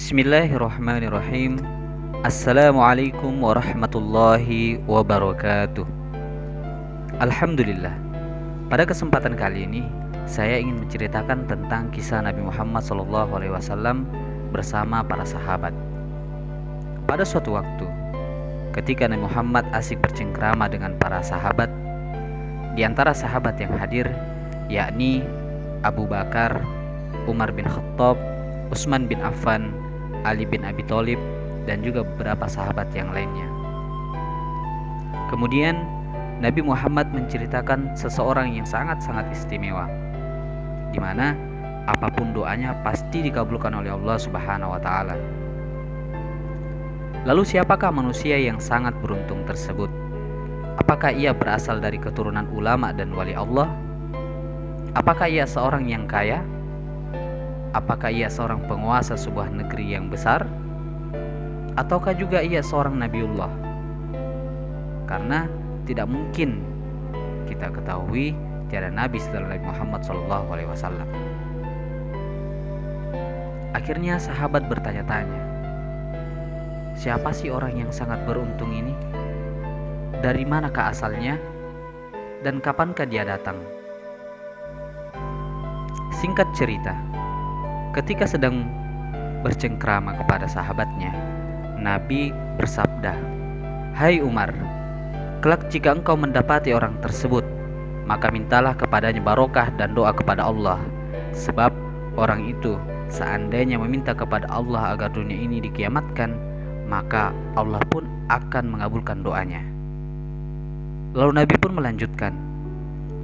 Bismillahirrahmanirrahim. Assalamualaikum warahmatullahi wabarakatuh. Alhamdulillah. Pada kesempatan kali ini saya ingin menceritakan tentang kisah Nabi Muhammad SAW bersama para sahabat. Pada suatu waktu, ketika Nabi Muhammad asik bercengkrama dengan para sahabat, di antara sahabat yang hadir yakni Abu Bakar, Umar bin Khattab, Utsman bin Affan, Ali bin Abi Thalib, dan juga beberapa sahabat yang lainnya. Kemudian Nabi Muhammad menceritakan seseorang yang sangat-sangat istimewa, di mana apapun doanya pasti dikabulkan oleh Allah Subhanahu wa taala. Lalu siapakah manusia yang sangat beruntung tersebut? Apakah ia berasal dari keturunan ulama dan wali Allah? Apakah ia seorang yang kaya? Apakah ia seorang penguasa sebuah negeri yang besar? Ataukah juga ia seorang Nabiullah? Karena tidak mungkin kita ketahui tiada Nabi setelah Nabi Muhammad SAW. Akhirnya sahabat bertanya-tanya, siapa sih orang yang sangat beruntung ini? Dari manakah asalnya? Dan kapankah dia datang? Singkat cerita, ketika sedang bercengkrama kepada sahabatnya, Nabi bersabda, "Hai Umar, kelak jika engkau mendapati orang tersebut, maka mintalah kepadanya barokah dan doa kepada Allah. Sebab orang itu seandainya meminta kepada Allah agar dunia ini dikiamatkan, maka Allah pun akan mengabulkan doanya." Lalu Nabi pun melanjutkan,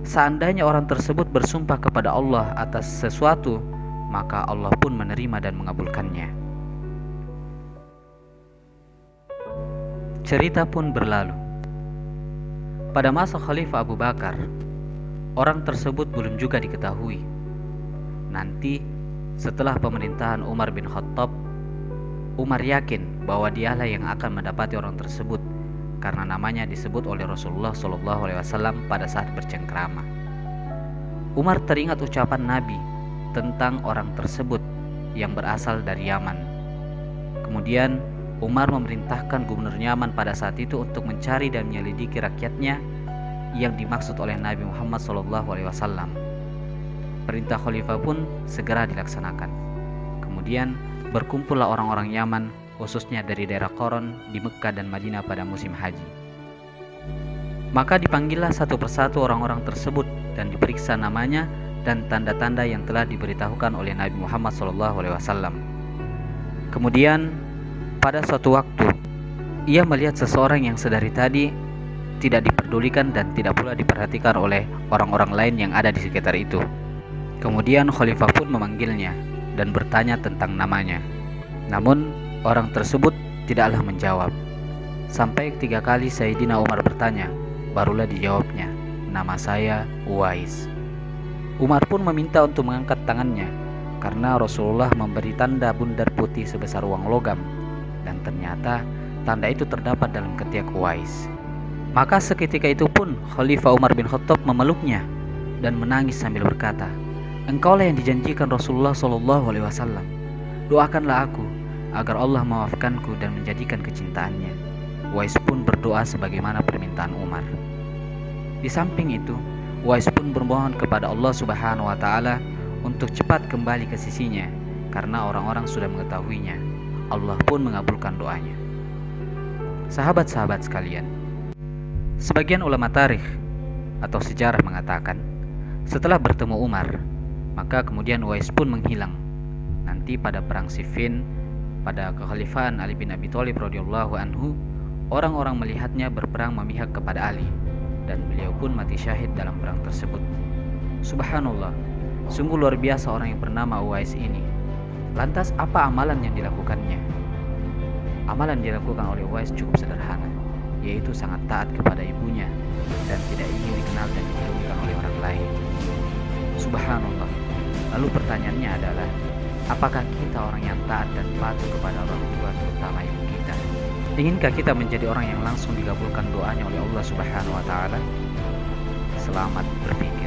seandainya orang tersebut bersumpah kepada Allah atas sesuatu, maka Allah pun menerima dan mengabulkannya. Cerita pun berlalu. Pada masa Khalifah Abu Bakar, orang tersebut belum juga diketahui. Nanti setelah pemerintahan Umar bin Khattab, Umar yakin bahwa dialah yang akan mendapati orang tersebut karena namanya disebut oleh Rasulullah SAW pada saat bercengkrama. Umar teringat ucapan Nabi tentang orang tersebut yang berasal dari Yaman. Kemudian Umar memerintahkan gubernur Yaman pada saat itu untuk mencari dan menyelidiki rakyatnya yang dimaksud oleh Nabi Muhammad SAW. Perintah khalifah pun segera dilaksanakan. Kemudian berkumpullah orang-orang Yaman, khususnya dari daerah Qoron di Mekkah dan Madinah pada musim haji. Maka dipanggillah satu persatu orang-orang tersebut dan diperiksa namanya dan tanda-tanda yang telah diberitahukan oleh Nabi Muhammad SAW. Kemudian pada suatu waktu ia melihat seseorang yang sedari tadi tidak diperdulikan dan tidak pula diperhatikan oleh orang-orang lain yang ada di sekitar itu. Kemudian khalifah pun memanggilnya dan bertanya tentang namanya. Namun orang tersebut tidaklah menjawab. Sampai 3 kali Sayyidina Umar bertanya, barulah dijawabnya, "Nama saya Uwais." Umar pun meminta untuk mengangkat tangannya karena Rasulullah memberi tanda bundar putih sebesar uang logam, dan ternyata tanda itu terdapat dalam ketiak Uwais. Maka seketika itu pun Khalifah Umar bin Khattab memeluknya dan menangis sambil berkata, "Engkaulah yang dijanjikan Rasulullah SAW. Doakanlah aku agar Allah memaafkanku dan menjadikan kecintaannya." Uwais pun berdoa sebagaimana permintaan Umar. Di samping itu, Uwais pun bermohon kepada Allah Subhanahu wa taala untuk cepat kembali ke sisinya karena orang-orang sudah mengetahuinya. Allah pun mengabulkan doanya. Sahabat-sahabat sekalian, sebagian ulama tarikh atau sejarah mengatakan, setelah bertemu Umar, maka kemudian Uwais pun menghilang. Nanti pada perang Siffin, pada kekhalifahan Ali bin Abi Thalib radhiyallahu anhu, orang-orang melihatnya berperang memihak kepada Ali, dan beliau pun mati syahid dalam perang tersebut. Subhanallah, sungguh luar biasa orang yang bernama Uwais ini. Lantas apa amalan yang dilakukannya? Amalan yang dilakukan oleh Uwais cukup sederhana, yaitu sangat taat kepada ibunya dan tidak ingin dikenal dan diketahui oleh orang lain. Subhanallah. Lalu pertanyaannya adalah, apakah kita orang yang taat dan patuh kepada orang tua, terutama ibu kita? Inginkah kita menjadi orang yang langsung dikabulkan doanya oleh Allah Subhanahu wa taala? Selamat berpikir.